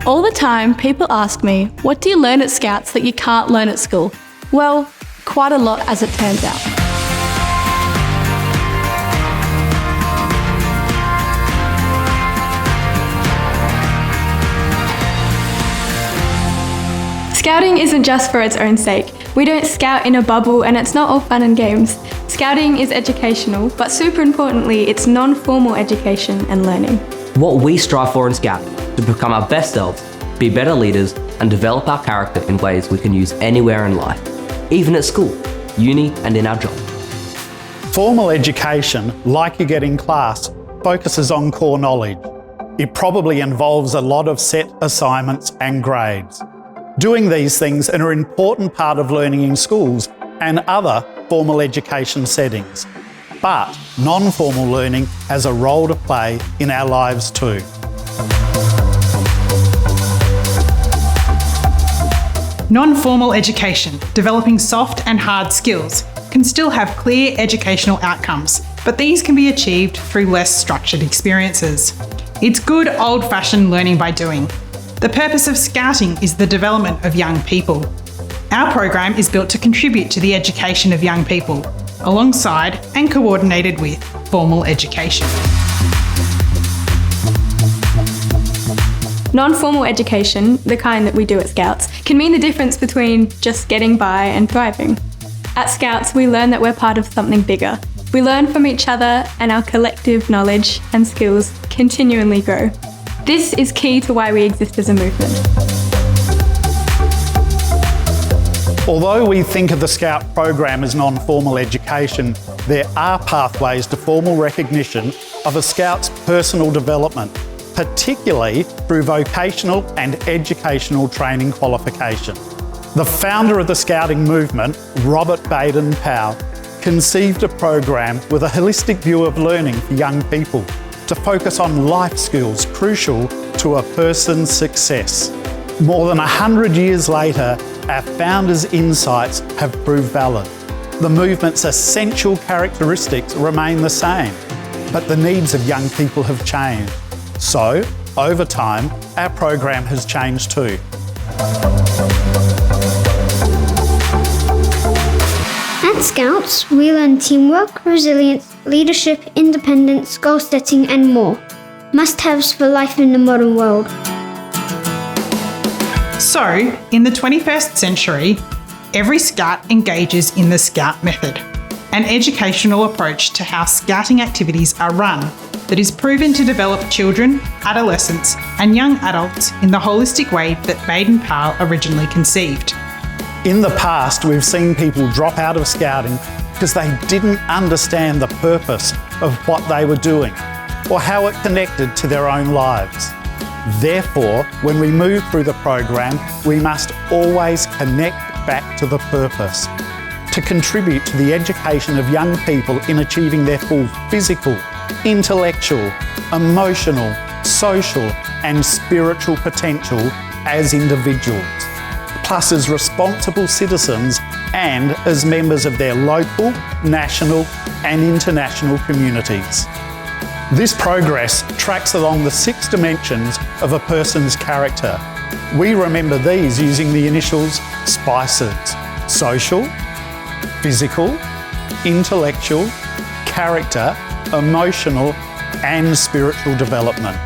All the time, people ask me, what do you learn at Scouts that you can't learn at school? Well, quite a lot as it turns out. Scouting isn't just for its own sake. We don't scout in a bubble and it's not all fun and games. Scouting is educational, but super importantly, it's non-formal education and learning. What we strive for in Scout, to become our best selves, be better leaders, and develop our character in ways we can use anywhere in life, even at school, uni, and in our job. Formal education, like you get in class, focuses on core knowledge. It probably involves a lot of set assignments and grades. Doing these things are an important part of learning in schools and other formal education settings. But non-formal learning has a role to play in our lives too. Non-formal education, developing soft and hard skills, can still have clear educational outcomes, but these can be achieved through less structured experiences. It's good old-fashioned learning by doing. The purpose of Scouting is the development of young people. Our program is built to contribute to the education of young people, alongside and coordinated with formal education. Non-formal education, the kind that we do at Scouts, can mean the difference between just getting by and thriving. At Scouts, we learn that we're part of something bigger. We learn from each other and our collective knowledge and skills continually grow. This is key to why we exist as a movement. Although we think of the Scout program as non-formal education, there are pathways to formal recognition of a Scout's personal development, particularly through vocational and educational training qualification. The founder of the Scouting movement, Robert Baden-Powell, conceived a program with a holistic view of learning for young people to focus on life skills crucial to a person's success. More than 100 years later, our founders' insights have proved valid. The movement's essential characteristics remain the same, but the needs of young people have changed. So, over time, our program has changed too. At Scouts, we learn teamwork, resilience, leadership, independence, goal setting and more. Must-haves for life in the modern world. So, in the 21st century, every Scout engages in the Scout method, an educational approach to how Scouting activities are run that is proven to develop children, adolescents and young adults in the holistic way that Baden-Powell originally conceived. In the past, we've seen people drop out of Scouting because they didn't understand the purpose of what they were doing or how it connected to their own lives. Therefore, when we move through the program, we must always connect back to the purpose, to contribute to the education of young people in achieving their full physical, intellectual, emotional, social and spiritual potential as individuals, plus as responsible citizens and as members of their local, national and international communities. This progress tracks along the 6 dimensions of a person's character. We remember these using the initials SPICES: social, physical, intellectual, character, emotional and spiritual development.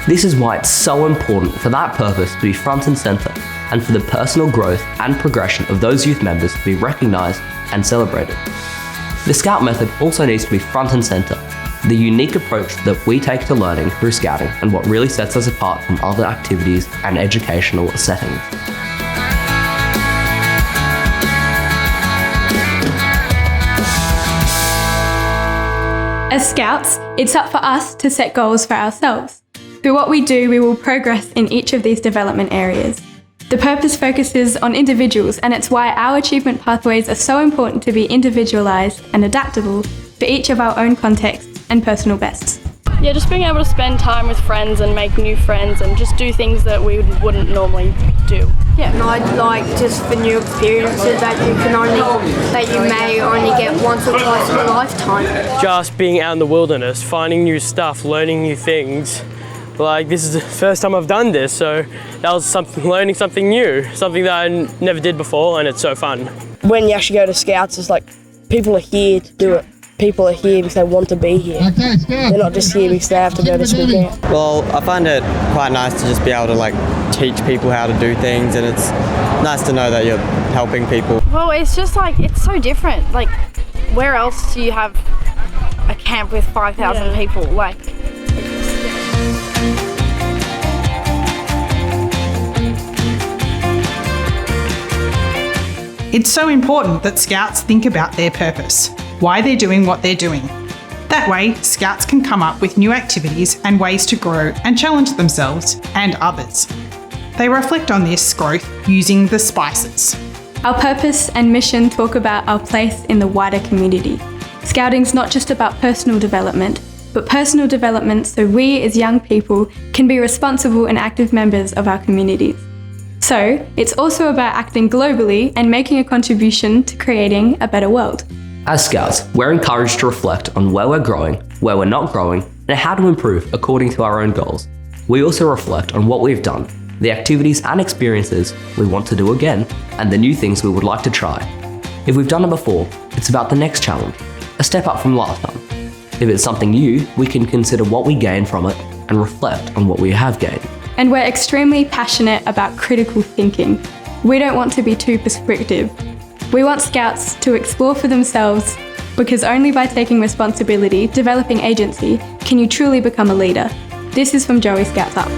This is why it's so important for that purpose to be front and centre, and for the personal growth and progression of those youth members to be recognised and celebrated. The Scout method also needs to be front and centre, the unique approach that we take to learning through Scouting and what really sets us apart from other activities and educational settings. As Scouts, it's up for us to set goals for ourselves. Through what we do, we will progress in each of these development areas. The purpose focuses on individuals, and it's why our achievement pathways are so important to be individualised and adaptable for each of our own contexts and personal bests. Yeah, just being able to spend time with friends and make new friends and just do things that we wouldn't normally do. Yeah, and I'd like just for new experiences that you may only get once or twice in a lifetime. Just being out in the wilderness, finding new stuff, learning new things, Like, this is the first time I've done this, so that was learning something new, something that I never did before, and it's so fun. When you actually go to Scouts, it's like people are here to do it. People are here because they want to be here. They're not just here because they have to go to school camp. Well, I find it quite nice to just be able to like teach people how to do things, and it's nice to know that you're helping people. Well, it's just like, it's so different. Like, where else do you have a camp with 5,000 people? Like, It's so important that Scouts think about their purpose, why they're doing what they're doing. That way, Scouts can come up with new activities and ways to grow and challenge themselves and others. They reflect on this growth using the SPICES. Our purpose and mission talk about our place in the wider community. Scouting's not just about personal development, but personal development so we as young people can be responsible and active members of our communities. So, it's also about acting globally and making a contribution to creating a better world. As Scouts, we're encouraged to reflect on where we're growing, where we're not growing, and how to improve according to our own goals. We also reflect on what we've done, the activities and experiences we want to do again, and the new things we would like to try. If we've done it before, it's about the next challenge, a step up from last time. If it's something new, we can consider what we gain from it and reflect on what we have gained. And we're extremely passionate about critical thinking. We don't want to be too prescriptive. We want Scouts to explore for themselves, because only by taking responsibility, developing agency, can you truly become a leader. This is from Joey Scouts Up.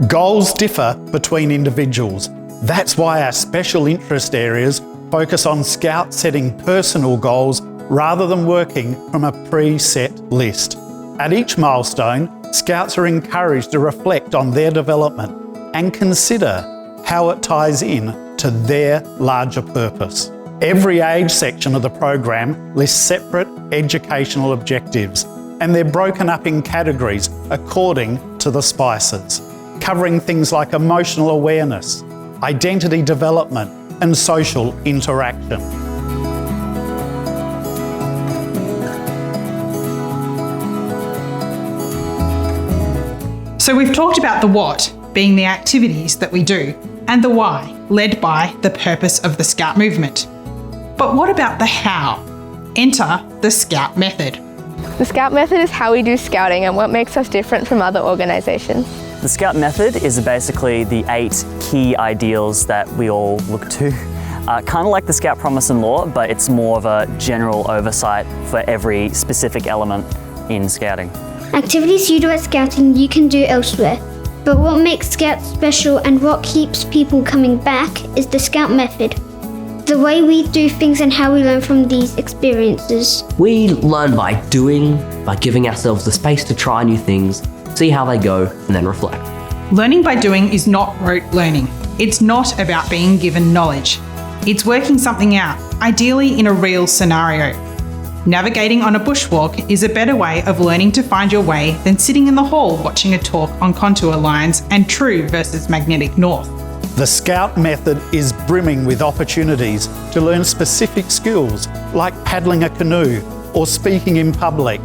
Goals differ between individuals. That's why our special interest areas focus on Scouts setting personal goals rather than working from a pre-set list. At each milestone, Scouts are encouraged to reflect on their development and consider how it ties in to their larger purpose. Every age section of the program lists separate educational objectives, and they're broken up in categories according to the SPICES, covering things like emotional awareness, identity development, and social interaction. So we've talked about the what, being the activities that we do, and the why, led by the purpose of the Scout movement. But what about the how? Enter the Scout method. The Scout method is how we do Scouting and what makes us different from other organisations. The Scout method is basically the 8 key ideals that we all look to. Kind of like the Scout Promise and Law, but it's more of a general oversight for every specific element in Scouting. Activities you do at Scouting you can do elsewhere, but what makes Scouts special and what keeps people coming back is the Scout method. The way we do things and how we learn from these experiences. We learn by doing, by giving ourselves the space to try new things, see how they go, and then reflect. Learning by doing is not rote learning. It's not about being given knowledge. It's working something out, ideally in a real scenario. Navigating on a bushwalk is a better way of learning to find your way than sitting in the hall watching a talk on contour lines and true versus magnetic north. The Scout method is brimming with opportunities to learn specific skills like paddling a canoe or speaking in public,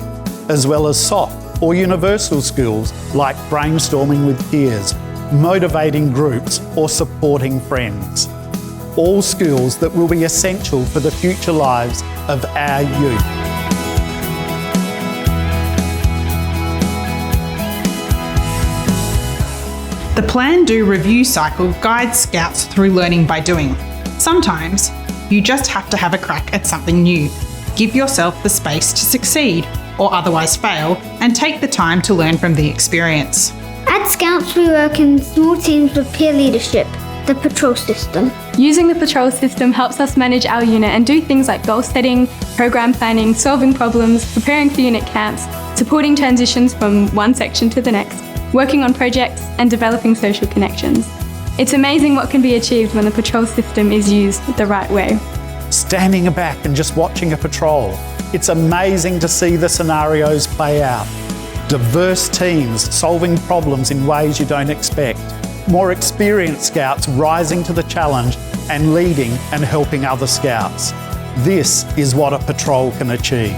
as well as soft or universal skills like brainstorming with peers, motivating groups or supporting friends. All skills that will be essential for the future lives of our youth. The Plan, Do, Review cycle guides Scouts through learning by doing. Sometimes, you just have to have a crack at something new. Give yourself the space to succeed or otherwise fail and take the time to learn from the experience. At Scouts we work in small teams with peer leadership, the patrol system. Using the patrol system helps us manage our unit and do things like goal setting, program planning, solving problems, preparing for unit camps, supporting transitions from one section to the next, working on projects, and developing social connections. It's amazing what can be achieved when the patrol system is used the right way. Standing back and just watching a patrol, it's amazing to see the scenarios play out. Diverse teams solving problems in ways you don't expect. More experienced Scouts rising to the challenge and leading and helping other Scouts. This is what a patrol can achieve.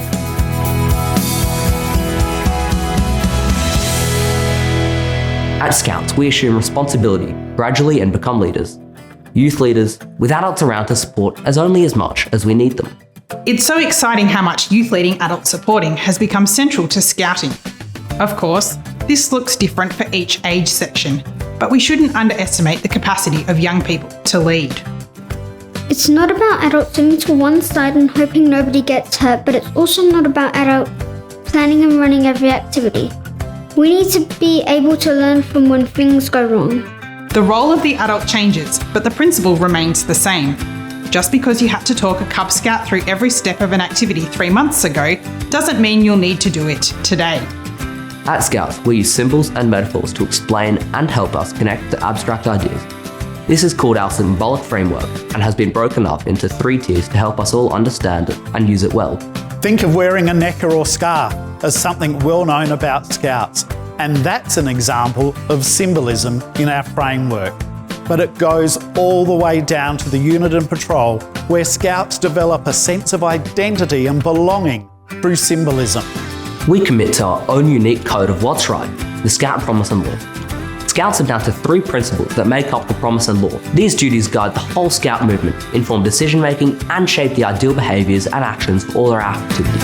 At Scouts, we assume responsibility gradually and become leaders. Youth leaders, with adults around to support as only as much as we need them. It's so exciting how much youth leading, adult supporting has become central to Scouting. Of course, this looks different for each age section, but we shouldn't underestimate the capacity of young people to lead. It's not about adults sitting to one side and hoping nobody gets hurt, but it's also not about adults planning and running every activity. We need to be able to learn from when things go wrong. The role of the adult changes, but the principle remains the same. Just because you had to talk a Cub Scout through every step of an activity 3 months ago doesn't mean you'll need to do it today. At Scouts, we use symbols and metaphors to explain and help us connect to abstract ideas. This is called our symbolic framework and has been broken up into 3 tiers to help us all understand it and use it well. Think of wearing a necker or scarf as something well known about Scouts, and that's an example of symbolism in our framework. But it goes all the way down to the unit and patrol, where Scouts develop a sense of identity and belonging through symbolism. We commit to our own unique code of what's right, the Scout Promise and Law. Scouts are down to 3 principles that make up the Promise and Law. These duties guide the whole Scout movement, inform decision-making, and shape the ideal behaviours and actions for all our activities.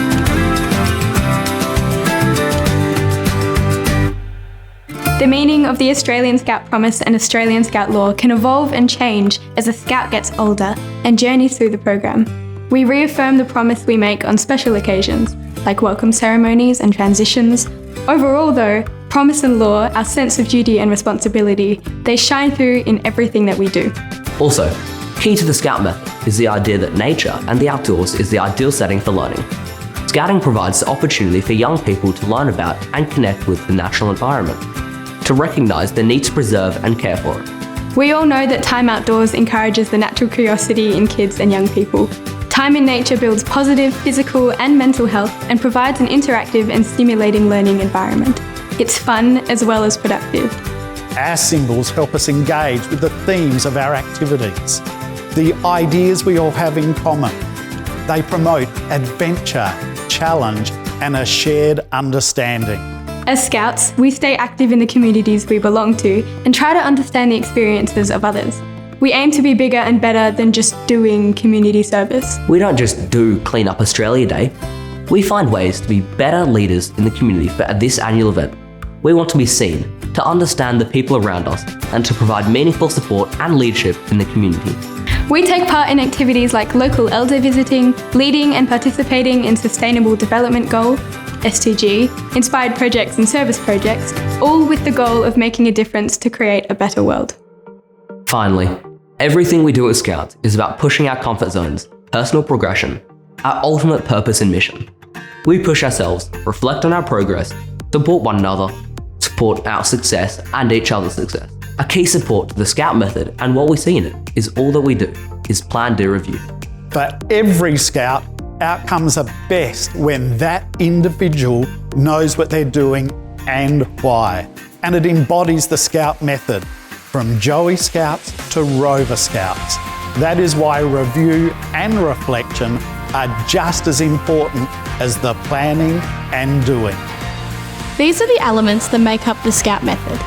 The meaning of the Australian Scout Promise and Australian Scout Law can evolve and change as a Scout gets older and journeys through the program. We reaffirm the promise we make on special occasions, like welcome ceremonies and transitions. Overall though, Promise and Law, our sense of duty and responsibility, they shine through in everything that we do. Also, key to the Scout method is the idea that nature and the outdoors is the ideal setting for learning. Scouting provides the opportunity for young people to learn about and connect with the natural environment, to recognise the need to preserve and care for it. We all know that time outdoors encourages the natural curiosity in kids and young people. Time in nature builds positive physical and mental health and provides an interactive and stimulating learning environment. It's fun as well as productive. Our symbols help us engage with the themes of our activities, the ideas we all have in common. They promote adventure, challenge, and a shared understanding. As Scouts, we stay active in the communities we belong to and try to understand the experiences of others. We aim to be bigger and better than just doing community service. We don't just do Clean Up Australia Day. We find ways to be better leaders in the community for this annual event. We want to be seen, to understand the people around us, and to provide meaningful support and leadership in the community. We take part in activities like local elder visiting, leading and participating in Sustainable Development Goal, SDG, inspired projects and service projects, all with the goal of making a difference to create a better world. Finally, everything we do at Scouts is about pushing our comfort zones, personal progression, our ultimate purpose and mission. We push ourselves, reflect on our progress, support one another, support our success and each other's success. A key support to the Scout method and what we see in it is all that we do is plan, do, review. For every Scout, outcomes are best when that individual knows what they're doing and why. And it embodies the Scout method, from Joey Scouts to Rover Scouts. That is why review and reflection are just as important as the planning and doing. These are the elements that make up the Scout method.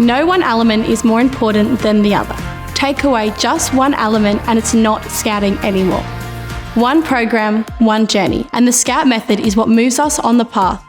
No one element is more important than the other. Take away just one element and it's not Scouting anymore. One program, one journey, and the Scout method is what moves us on the path